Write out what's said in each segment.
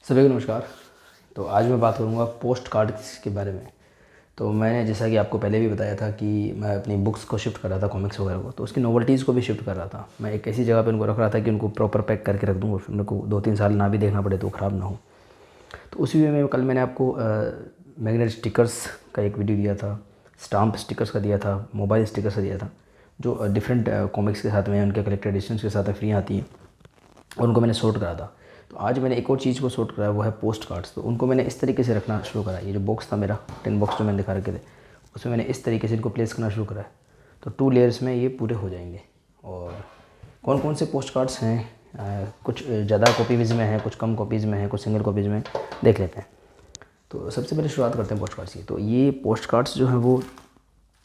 सभी को नमस्कार। तो आज मैं बात करूँगा पोस्ट कार्ड्स के बारे में। तो मैंने जैसा कि आपको पहले भी बताया था कि मैं अपनी बुक्स को शिफ्ट कर रहा था, कॉमिक्स वगैरह को, तो उसकी नोवेल्टीज़ को भी शिफ्ट कर रहा था। मैं एक ऐसी जगह पे उनको रख रहा था कि उनको प्रॉपर पैक करके रख दूँ और फिर उनको 2-3 साल ना भी देखना पड़े तो ख़राब ना हो। तो उसी वे में कल मैंने आपको मैग्नेट स्टिकर्स का एक वीडियो दिया था, स्टाम्प स्टिकर्स का दिया था, मोबाइल स्टिकर्स का दिया था, जो डिफरेंट कॉमिक्स के साथ में, उनके कलेक्टेड एडिशंस के साथ फ्री आती हैं और उनको मैंने सॉर्ट करा था। तो आज मैंने एक और चीज़ को सॉर्ट करा, वो है पोस्ट कार्ड्स। तो उनको मैंने इस तरीके से रखना शुरू करा। ये जो बॉक्स था मेरा 10 बॉक्स जो मैंने दिखा रखे थे, उसमें मैंने इस तरीके से इनको प्लेस करना शुरू करा है। तो 2 लेयर्स में ये पूरे हो जाएंगे। और कौन कौन से पोस्ट कार्ड्स हैं, कुछ ज़्यादा कॉपीज़ में हैं, कुछ कम कॉपीज़ में हैं, कुछ सिंगल कॉपीज़ में, देख लेते हैं। तो सबसे पहले शुरुआत करते हैं पोस्ट कार्ड्स की। तो ये पोस्ट कार्ड्स जो हैं वो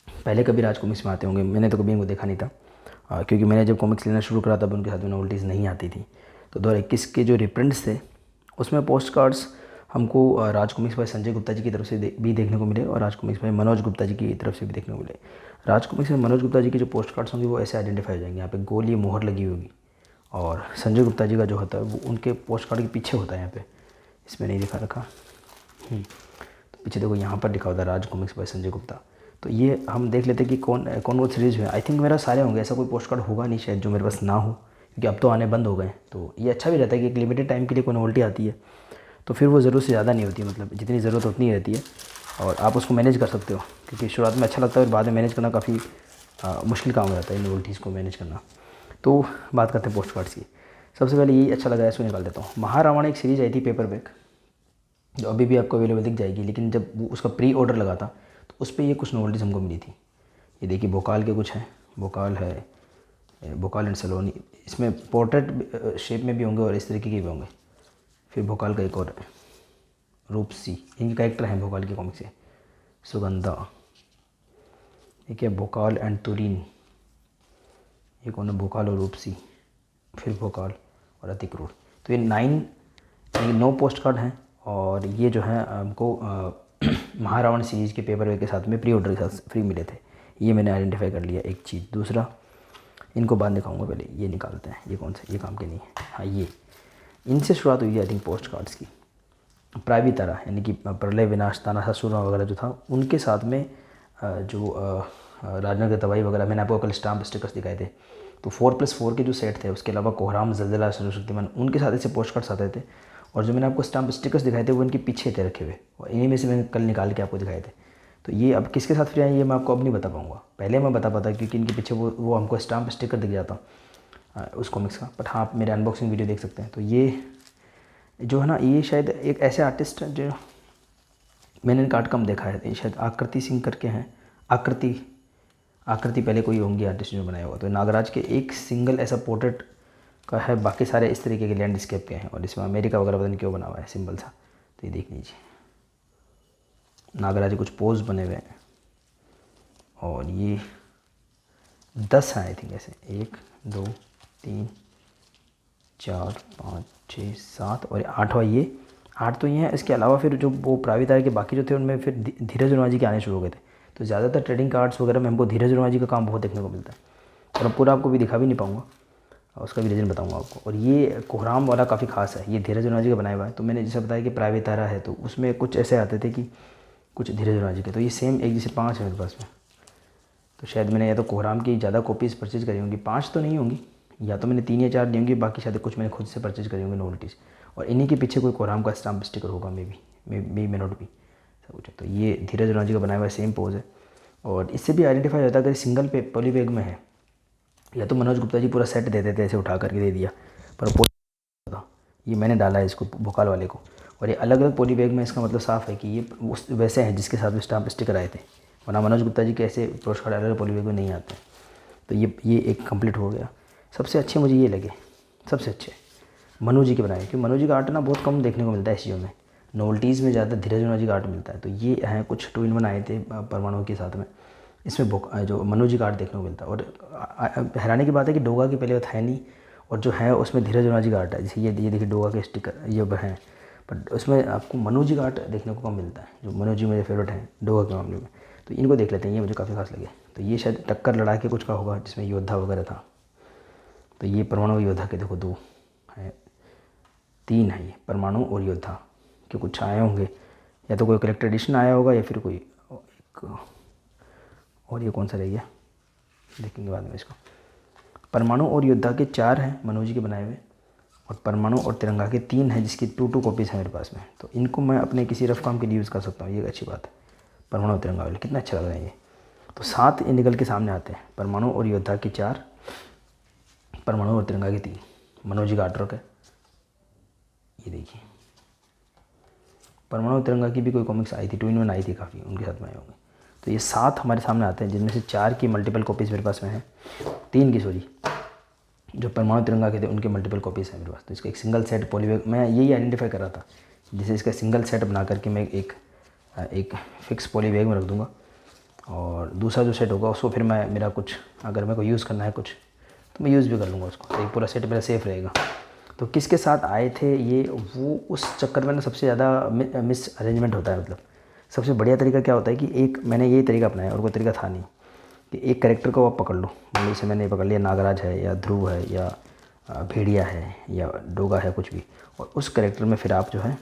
पहले कभी राज कॉमिक्स में आते होंगे, मैंने तो कभी इनको देखा नहीं था, क्योंकि मैंने जब कॉमिक्स लेना शुरू करा तब उनके साथ में नॉवेल्टीज़ नहीं आती थी। तो 2021 के जो रिप्रिंट्स थे उसमें पोस्ट कार्ड्स हमको राज कॉमिक्स भाई संजय गुप्ता जी की तरफ से भी देखने को मिले और राज कॉमिक्स भाई मनोज गुप्ता जी की तरफ से भी देखने को मिले। राज कॉमिक्स में मनोज गुप्ता जी के जो पोस्ट कार्ड्स होंगे वो ऐसे आइडेंटिफाई हो जाएंगे, यहाँ पे गोल ये मोहर लगी होगी। और संजय गुप्ता जी का जो होता है वो उनके पोस्ट कार्ड के पीछे होता है, यहाँ पे इसमें नहीं दिखा रखा। तो पीछे देखो, यहाँ पर लिखा होता है राज कॉमिक्स बाय संजय गुप्ता। तो ये हम देख लेते हैं कि कौन कौन वो सीरीज़ में। आई थिंक मेरा सारे होंगे, ऐसा कोई पोस्ट कार्ड होगा नहीं शायद जो मेरे पास ना हो, क्योंकि अब तो आने बंद हो गए। तो ये अच्छा भी रहता है कि एक लिमिटेड टाइम के लिए कोई नोवेल्टी आती है तो फिर वो ज़रूरत से ज़्यादा नहीं होती, मतलब जितनी ज़रूरत उतनी ही रहती है और आप उसको मैनेज कर सकते हो। क्योंकि शुरुआत में अच्छा लगता है और बाद में मैनेज करना काफ़ी मुश्किल काम हो जाता है, नोवेल्टीज़ को मैनेज करना। तो बात करते हैं पोस्ट कार्ड्स की। सबसे पहले यही अच्छा लगा है, इसको निकाल देता हूँ। महारावण एक सीरीज़ आई थी पेपर बैक, जो अभी भी आपको अवेलेबल दिख जाएगी, लेकिन जब वो उसका प्री ऑर्डर लगा था तो उस पर ये कुछ नोवेल्टीज़ हमको मिली थी। ये देखिए, भोकाल के कुछ हैं, भोकाल है, भोकाल एंड सलोनी, इसमें पोर्ट्रेट शेप में भी होंगे और इस तरीके के भी होंगे। फिर भोकाल का एक और है, रूपसी, इनके कैरेक्टर हैं भोकाल के कॉमिक से। सुगंधा, एक है भोकाल एंड तुरीन, ये कौन है, भोकाल और रूपसी, फिर भोकाल और अतिक्रूर। तो ये 9 पोस्ट कार्ड हैं और ये जो है हमको महारावण सीरीज़ के पेपर वे के साथ में प्री ऑर्डर के साथ फ्री मिले थे। ये मैंने आइडेंटिफाई कर लिया एक चीज़। दूसरा, इनको बाद दिखाऊंगा, पहले ये निकालते हैं। ये कौन सा, ये काम के नहीं है। हाँ, ये इनसे शुरुआत हुई है आई थिंक पोस्ट कार्ड्स की। प्राइवी तारा यानी कि प्रलय विनाश तानाशासुर वगैरह जो था उनके साथ में जो राजनगर तबाही वगैरह, मैंने आपको कल स्टाम्प स्टिकर्स दिखाए थे। तो 4+4 के जो सेट थे, उसके अलावा कोहराम, जलजला, सर्वशक्तिमान, उनके साथ ऐसे पोस्ट कार्ड्स आते थे। और जो मैंने आपको स्टाम्प स्टिकर्स दिखाए थे वो इनके पीछे थे रखे हुए, और इन्हीं में से मैंने कल निकाल के आपको दिखाए थे। तो ये अब किसके साथ फ्री आए ये मैं आपको अब नहीं बता पाऊँगा, पहले मैं बता पाता क्योंकि इनके पीछे वो हमको स्टाम्प स्टिकर दिख जाता उस कॉमिक्स का। बट हाँ, आप मेरे अनबॉक्सिंग वीडियो देख सकते हैं। तो ये जो है ना, ये शायद एक ऐसे आर्टिस्ट हैं जो मैंने इनका आर्ट कम देखा है, ये शायद आकृति सिंह करके हैं। आकृति आकृति पहले कोई होंगी आर्टिस्ट जो बनाया हुआ। तो नागराज के एक सिंगल ऐसा पोर्ट्रेट का है, बाकी सारे इस तरीके के लैंडस्केप के हैं और इसमें अमेरिका वगैरह पता नहीं क्यों बना हुआ है सिंबल सा। तो ये देख लीजिए, नागराज कुछ पोज बने हुए हैं और ये 10 हैं आई थिंक ऐसे, 1 2 3 4 5 6 7 और 8वां ये 8 तो ये हैं। इसके अलावा फिर जो वो प्रावितार के बाकी जो थे उनमें फिर धीरज उन्माद जी के आने शुरू हो गए थे। तो ज़्यादातर ट्रेडिंग कार्ड्स वगैरह में हमको धीरज उन्माद जी का काम बहुत देखने को मिलता है और अब पूरा आपको भी दिखा भी नहीं पाऊँगा, उसका भी रीज़न बताऊँगा आपको। और ये कोहराम वाला काफ़ी खास है, ये धीरज उन्माद जी का बनाया हुआ है। तो मैंने जैसे बताया कि प्राइवेट तारा है, तो उसमें कुछ ऐसे आते थे कि कुछ धीरज उन्माद जी के। तो ये सेम एक जैसे 5 है मेरे पास में। तो शायद मैंने या तो कोहराम की ज़्यादा कॉपीज़ परचेज़ करी होंगी, 5 तो नहीं होंगी, या तो मैंने 3 या 4 ली होंगी, बाकी शायद कुछ मैंने खुद से परचेज़ करी होंगी नोवेल्टीज़। और इन्हीं के पीछे कोई कोहराम का स्टाम्प स्टिकर होगा, मे नोट भी सब कुछ। तो ये धीरज उन्माद जी का बनाया हुआ सेम पोज है। और इससे भी आइडेंटिफाई होता है अगर सिंगल पे पॉली बैग में है, या तो मनोज गुप्ता जी पूरा सेट दे देते ऐसे उठा करके दे दिया, पर था ये मैंने डाला है इसको भोकाल वाले को। और ये अलग अलग पॉली बैग में, इसका मतलब साफ़ है कि ये उस वैसे हैं जिसके साथ में स्टाम्प स्टिकर आए थे, वरना मनोज गुप्ता जी के ऐसे पोस्ट कार्ड अलग अलग पॉली बैग में नहीं आते। तो ये एक कंप्लीट हो गया। सबसे अच्छे मुझे ये लगे, सबसे अच्छे मनु जी के बनाए, क्योंकि मनु जी का आर्ट ना बहुत कम देखने को मिलता है इस चीज़ों में। नोवेल्टीज़ में ज़्यादा धीरज उन्माद जी का आर्ट मिलता है। तो ये हैं कुछ 2 in 1 आए थे परमाणु के साथ में, इसमें जो मनु जी का आर्ट देखने को मिलता है। और हैरानी की बात है कि डोगा के पहले था नहीं, और जो है उसमें धीरज उन्माद जी का आर्ट है। जैसे ये देखिए डोगा के स्टिकर ये हैं, बट उसमें आपको मनु जी का आर्ट देखने को कम मिलता है। जो मनु जी मेरे फेवरेट हैं डोगा के मामले में। तो इनको देख लेते हैं, ये मुझे काफ़ी खास लगे। तो ये शायद टक्कर लड़ा के कुछ का होगा जिसमें योद्धा वगैरह था। तो ये परमाणु योद्धा के देखो 2 हैं, 3 है ये, परमाणु और योद्धा के कुछ आए होंगे, या तो कोई कलेक्टर एडिशन आया होगा या फिर कोई एक, और ये कौन सा रह गया देखेंगे बाद में इसको। परमाणु और योद्धा के 4 हैं मनोज जी के बनाए हुए, और परमाणु और तिरंगा के 3 हैं जिसकी 2 कॉपीज़ हैं मेरे पास में। तो इनको मैं अपने किसी रफ काम के लिए यूज़ कर सकता हूँ, ये अच्छी बात है। परमाणु और तिरंगा वाले कितना अच्छा लग रहा है ये। तो 7 ये निकल के सामने आते हैं, परमाणु और योद्धा के 4, परमाणु और तिरंगा के 3, मनोज जी का आर्टवर्क है। ये देखिए परमाणु और तिरंगा की भी कोई कॉमिक्स आई थी, 2-in-1 आई थी काफ़ी, उनके साथ में आए होंगे। तो ये 7 हमारे सामने आते हैं, जिनमें से 4 की मल्टीपल कॉपीज़ मेरे पास में है, 3 की सॉरी, जो परमाणु तिरंगा के थे उनके मल्टीपल कॉपीज़ हैं मेरे पास। तो इसका एक सिंगल सेट पॉलीबैग मैं यही आइडेंटिफाई कर रहा था, जिसे इसका सिंगल सेट बना करके मैं एक फ़िक्स पॉलीबैग में रख दूँगा, और दूसरा जो सेट होगा उसको फिर मैं मेरा कुछ अगर मेरे को यूज़ करना है कुछ तो मैं यूज़ भी कर लूँगा उसको, तो एक पूरा सेट मेरा सेफ़ रहेगा। तो किसके साथ आए थे ये, वो उस चक्कर में ना सबसे ज़्यादा मिस अरेंजमेंट होता है। मतलब सबसे बढ़िया तरीका क्या होता है कि एक मैंने यही तरीका अपनाया और कोई तरीका था नहीं, कि एक कैरेक्टर को आप पकड़ लो, मान लो इसे मैंने पकड़ लिया नागराज है या ध्रुव है या भेड़िया है या डोगा है कुछ भी, और उस कैरेक्टर में फिर आप जो है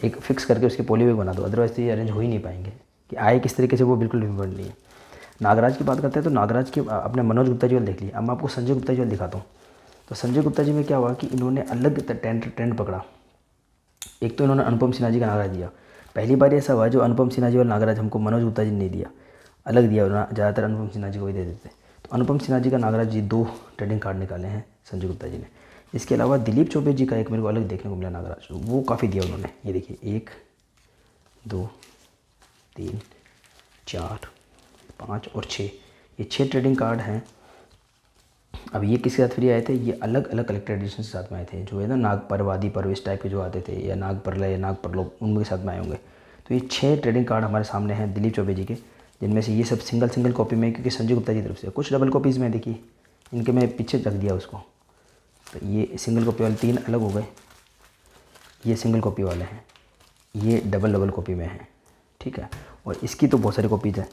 एक फ़िक्स करके उसकी पॉलीबैग बना दो, अदरवाइज़ तो ये अरेंज हो ही नहीं पाएंगे। कि आए किस तरीके से वो बिल्कुल इम्पोर्टेंट नहीं है। नागराज की बात करते हैं तो नागराज के अपने मनोज गुप्ता जी वाले देख लिया, अब मैं आपको संजय गुप्ता जी वाले दिखाता हूँ। तो संजय गुप्ता जी में क्या हुआ कि इन्होंने अलग ट्रेंड पकड़ा। एक तो इन्होंने अनुपम सिन्हा जी का नागराज दिया, पहली बार ऐसा हुआ जो अनुपम सिन्हा जी वाला नागराज हमको मनोज गुप्ता जी ने नहीं दिया, अलग दिया, ज़्यादातर अनुपम सिन्हा जी को ही दे देते। तो अनुपम सिन्हा जी का नागराज जी 2 ट्रेडिंग कार्ड निकाले हैं संजय गुप्ता जी ने। इसके अलावा दिलीप चौबे जी का एक मेरे को अलग देखने को मिला नागराज, वो काफ़ी दिया उन्होंने। ये देखिए 1 2 3 4 5 और 6, ये 6 ट्रेडिंग कार्ड हैं। अब ये किसके साथ फ्री आए थे, ये अलग अलग कलेक्टर एडिशन के साथ में आए थे, जो है ना नागपर वादी पर इस टाइप के जो आते थे, या नागपरलय या नागपरलोक उनके साथ में आए होंगे। तो ये 6 ट्रेडिंग कार्ड हमारे सामने हैं दिलीप चौबे जी के, जिनमें से ये सब सिंगल कॉपी में, क्योंकि संजय गुप्ता की तरफ से कुछ डबल कॉपीज़ में देखिए इनके मैं पीछे रख दिया उसको। तो ये सिंगल कॉपी वाले 3 अलग हो गए, ये सिंगल कॉपी वाले हैं, ये डबल कॉपी में हैं, ठीक है। और इसकी तो बहुत सारी कॉपीज़ हैं।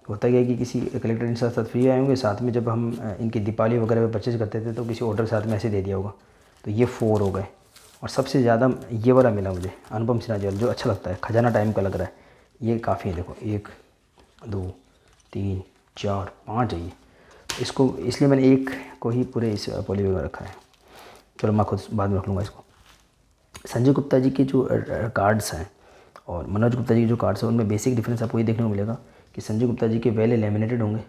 होता क्या है कि किसी कलेक्टर के साथ फ्री आए होंगे, साथ में जब हम इनकी दीपावली वगैरह पे परचेज करते थे तो किसी ऑर्डर के साथ में ऐसे दे दिया होगा। तो ये 4 हो गए, और सबसे ज़्यादा ये वाला मिला मुझे अनुपम सिन्हा जी वाला, जो अच्छा लगता है, खजाना टाइम का लग रहा है, ये काफ़ी है। देखो 1 2 3 4 5 है ये, इसको इसलिए मैंने एक को ही पूरे इस पॉलीबैग में रखा है। चलो मैं खुद बाद में रख लूँगा इसको। संजय गुप्ता जी के जो कार्ड्स हैं और मनोज गुप्ता जी के जो कार्ड्स हैं, उनमें बेसिक डिफरेंस आपको ये देखने को मिलेगा कि संजय गुप्ता जी के वेल लेमिनेटेड होंगे,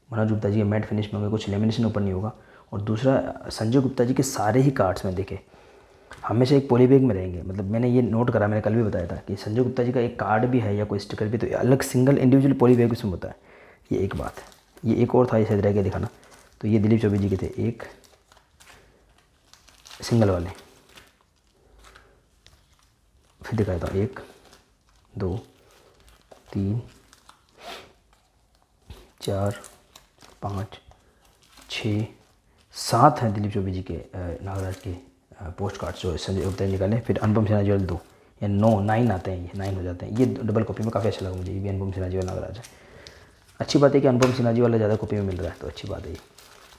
मनोज गुप्ता जी के मैट फिनिश में होंगे, कुछ लेमिनेशन ऊपर नहीं होगा। और दूसरा, संजय गुप्ता जी के सारे ही कार्ड्स में देखे हमेशा एक पॉलीबैग में रहेंगे। मतलब मैंने ये नोट करा, मैंने कल भी बताया था कि संजय गुप्ता जी का एक कार्ड भी है या कोई स्टिकर भी तो अलग सिंगल इंडिविजुअल पॉलीबैग उसमें होता है। ये एक बात है। ये एक और था, ये शायद रह गया दिखाना। तो ये दिलीप चौबे जी के थे, एक सिंगल वाले, फिर दिखाया था 1 2 3 4 5 6 7 हैं दिलीप चौबे जी के नागराज के पोस्ट कार्ड्स जो संजय गुप्ता ने निकाले। फिर अनुपम सिन्हा जी वाले 2 या 9 आते हैं, ये 9 हो जाते हैं। ये डबल कॉपी में काफ़ी अच्छा लगा मुझे, ये भी अनुपम सिन्हा जी वाला नागराज है। अच्छी बात है कि अनुपम सिन्हा जी वाला ज़्यादा कॉपी में मिल रहा है, तो अच्छी बात है ये।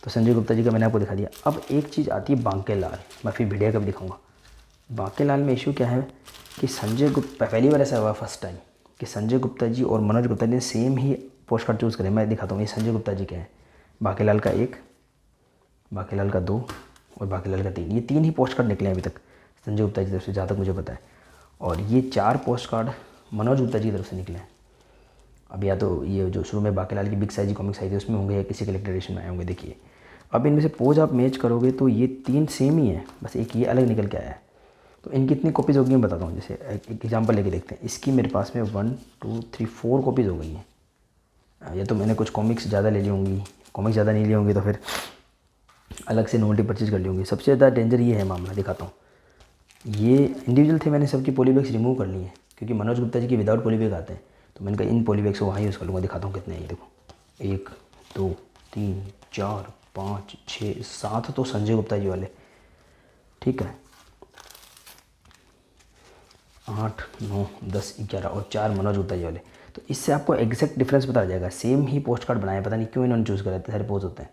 तो संजय गुप्ता जी का मैंने आपको दिखा दिया। अब एक चीज़ आती है बांके लाल, मैं फिर वीडियो का भी दिखाऊँगा। बांके लाल में इशू क्या है कि संजय गुप्ता, पहली बार ऐसा हुआ फर्स्ट टाइम कि संजय गुप्ता जी और मनोज गुप्ता जी ने सेम ही पोस्ट कार्ड चूज़ करे। मैं दिखाता हूँ, ये संजय गुप्ता जी के हैं, बांके लाल का 1, बांके लाल का 2 और बांके लाल का 3। ये 3 ही पोस्ट कार्ड निकले हैं अभी तक संजय गुप्ता जी की तरफ से, जहाँ तक मुझे पता है। और ये 4 पोस्ट कार्ड मनोज गुप्ता जी की तरफ से निकले हैं। अब या तो ये जो शुरू में बांके लाल की बिग साइज कॉमिक्स आई थी उसमें होंगे, या किसी कलेक्टर एडिशन में आए होंगे। देखिए अब इनमें से पोज आप मैच करोगे तो ये 3 सेम ही है, बस एक ये अलग निकल के आया है। तो इनकी कितनी कॉपीज़ होगी मैं बताता हूँ। जैसे एक एग्जांपल लेके देखते हैं। इसकी मेरे पास में 1 2 3 4 कॉपीज़ हो गई हैं। या तो मैंने कुछ कॉमिक्स ज़्यादा ले ली होंगी, कॉमिक्स ज़्यादा नहीं ली होंगी तो फिर अलग से नोवेल्टी परचेज कर ली होंगी। सबसे ज़्यादा डेंजर ये है मामला, दिखाता हूँ। ये इंडिविजुअल थे, मैंने सबकी पॉलीबैग्स रिमूव कर ली हैं क्योंकि मनोज गुप्ता जी की विदाउट पॉलीबैग आते हैं। तो मैंने कहा इन पॉलीबैग्स को वहाँ यूज़ कर लूँगा। दिखाता हूँ कितने हैं ये, देखो 1 2 3 4 5 6 7 तो संजय गुप्ता जी वाले, ठीक है, 8 9 10 11 और 4 मनोज गुप्ता जी वाले। तो इससे आपको एग्जैक्ट डिफरेंस पता जाएगा। सेम ही पोस्ट कार्ड बनाए, पता नहीं क्यों इन्होंने चूज़ करा, इतने सारे पोज होते हैं।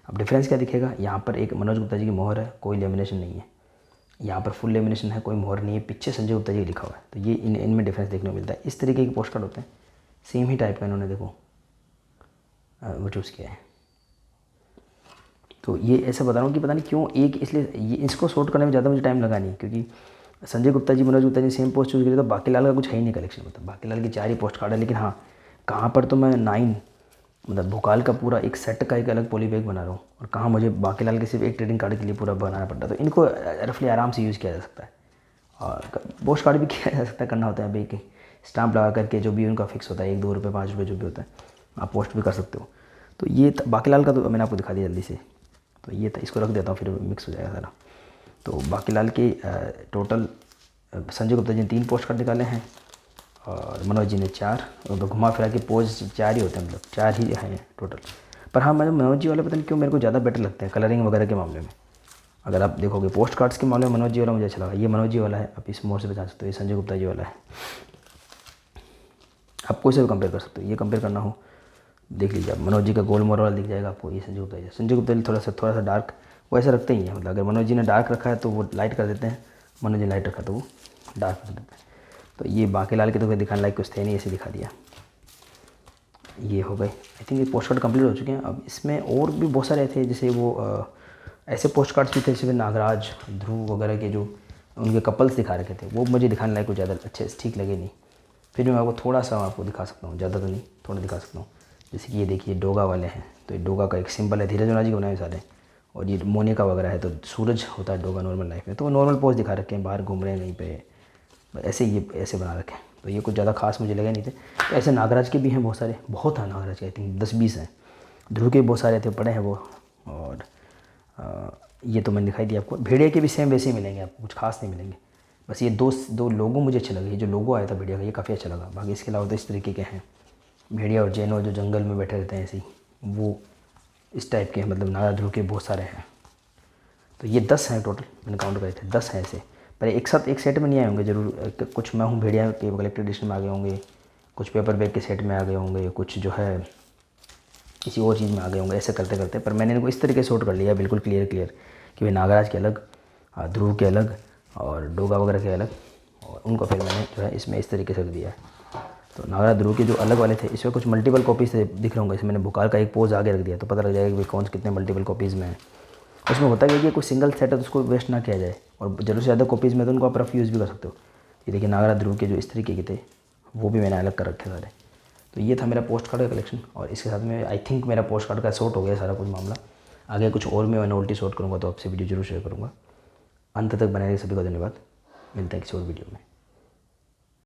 अब डिफरेंस क्या दिखेगा, यहाँ पर एक मनोज गुप्ता जी की मोहर है, कोई लेमिनेशन नहीं है। यहाँ पर फुल लेमिनेशन है, कोई मोहर नहीं है, पीछे संजय गुप्ता जी लिखा हुआ है। तो ये इनमें डिफरेंस देखने को मिलता है। इस तरीके के पोस्ट कार्ड होते हैं, सेम ही टाइप का इन्होंने देखो वो चूज़ किया है। तो ये ऐसा बता रहा हूँ कि पता नहीं क्यों एक, इसलिए ये इसको सॉर्ट करने में ज़्यादा मुझे टाइम लगा नहीं, क्योंकि Sanjay Gupta ji, Manoj Gupta ji same post choose करी, तो बाकीलाल का कुछ है ही नहीं कलेक्शन में। तो बाकीलाल की 4 ही पोस्ट कार्ड है। लेकिन हाँ, कहाँ पर तो मैं 9 मतलब भोकाल का पूरा एक सेट का एक अलग पॉली बैग बना रहा हूँ, और कहाँ मुझे बाकीलाल के सिर्फ एक ट्रेडिंग कार्ड के लिए पूरा बनाना पड़ता है। तो इनको रफली आराम से यूज़ किया जा सकता है, और पोस्ट कार्ड भी किया जा सकता है, करना होता है भाई कि स्टाम्प लगा करके जो भी उनका फिक्स होता है, 1-2 रुपये 5 रुपये जो भी होता है, आप पोस्ट भी कर सकते हो। तो ये बाकीलाल का तो मैंने आपको दिखा दिया जल्दी से। तो ये था, इसको रख देता हूँ, फिर मिक्स हो जाएगा सारा। तो बाकीलाल के टोटल संजय गुप्ता जी ने 3 पोस्ट कार्ड निकाले हैं, और मनोज जी ने 4, और घुमा फिरा के पोज 4 ही होते हैं, मतलब 4 ही हैं टोटल। पर हाँ, मैं मनोज जी वाला पता नहीं क्यों मेरे को ज़्यादा बेटर लगते हैं कलरिंग वगैरह के मामले में। अगर आप देखोगे पोस्ट कार्ड्स के मामले में मनोज जी वाला मुझे अच्छा लगा। ये मनोज जी वाला है, आप इस मोड से बचा सकते हो। ये संजय गुप्ता जी वाला है, आप कोई से भी कंपेयर कर सकते हो। ये कंपेयर करना हो देख लीजिए आप, मनोज जी का गोल मोर वाला दिख जाएगा आपको। ये संजय गुप्ता जी, संजय गुप्ता जी थोड़ा सा डार्क वो ऐसा रखते ही हैं, मतलब अगर मनोज जी ने डार्क रखा है तो वो लाइट कर देते हैं, मनोज जी लाइट रखा तो वो डार्क कर देते हैं। तो ये बाकीलाल के तो कोई दिखाने लायक कुछ थे नहीं, ऐसे दिखा दिया। ये हो गए, आई थिंक ये पोस्ट कार्ड कंप्लीट हो चुके हैं। अब इसमें और भी बहुत सारे थे, जैसे वो ऐसे पोस्ट कार्ड्स भी थे जैसे नागराज, ध्रुव वगैरह के जो उनके कपल्स दिखा रखे थे, वो मुझे दिखाने लायक कुछ ज़्यादा अच्छे ठीक लगे नहीं। फिर भी मैं आपको थोड़ा सा आपको दिखा सकता हूँ, ज़्यादा तो नहीं, थोड़ा दिखा सकता हूँ। जैसे कि ये देखिए डोगा वाले हैं, तो ये डोगा का एक सिंबल है, धीरज ओना जी के बनाए सारे। और ये मोनिका वगैरह है, तो सूरज होता है डोगा नॉर्मल लाइफ में, तो वो नॉर्मल पोज दिखा रखे हैं, बाहर घूम रहे हैं कहीं पे, ऐसे ये ऐसे बना रखे हैं। तो ये कुछ ज़्यादा खास मुझे लगे नहीं थे। तो ऐसे नागराज के भी हैं बहुत सारे, बहुत हैं नागराज के, आई थिंक 10-20 हैं। ध्रुव के बहुत सारे थे, पड़े हैं वो। और ये तो मैंने दिखाई दिया आपको। भेड़िया के भी सेम वैसे ही मिलेंगे आपको, कुछ खास नहीं मिलेंगे। बस ये दो लोगों मुझे अच्छे लगे। ये जो लोगो आया था भेड़िया का, ये काफ़ी अच्छा लगा। बाकी इसके अलावा तो इस तरीके के हैं भेड़िया और जैनो जो जंगल में बैठे रहते हैं ऐसे ही, वो इस टाइप के हैं। मतलब नागा ध्रुव के बहुत सारे हैं। तो ये 10 हैं टोटल, मैंने काउंट करे थे 10 हैं ऐसे। पर एक साथ एक सेट में नहीं आए होंगे ज़रूर, कुछ मैं हूँ भेड़िया के कलेक्टेड एडिशन में आ गए होंगे, कुछ पेपर बैग के सेट में आ गए होंगे, कुछ जो है किसी और चीज़ में आ गए होंगे, ऐसे करते करते। पर मैंने इनको इस तरीके से सॉर्ट कर लिया बिल्कुल क्लियर कि भाई नागराज के अलग, ध्रुव के अलग, और डोगा वगैरह के अलग, और उनको फिर मैंने जो है इसमें इस तरीके से रख दिया है। तो नागराज ध्रुव के जो अलग वाले थे, इसमें कुछ मल्टीपल कॉपीज़ दिख रहे होंगे। इसमें मैंने भोकाल का एक पोज आगे रख दिया, तो पता लग जाएगा कि भाई कौन से कितने मल्टीपल कॉपीज़ में है। उसमें होता है कि कोई सिंगल सेट है तो उसको वेस्ट ना किया जाए, और ज़रूर से ज़्यादा कॉपीज़ में तो उनको आप रफ यूज़ भी कर सकते हो। ये देखिए नागराज ध्रुव के जो इस तरीके के थे, वो भी मैंने अलग कर रखे सारे। तो ये था मेरा पोस्ट कार्ड का कलेक्शन, और इसके साथ में आई थिंक मेरा पोस्ट कार्ड का सॉर्ट हो गया सारा कुछ मामला। आगे कुछ और मैं नोल्टी सॉर्ट करूँगा तो आपसे वीडियो जरूर शेयर करूँगा। अंत तक बने रहिए, सभी का धन्यवाद। मिलते हैं किसी और वीडियो में।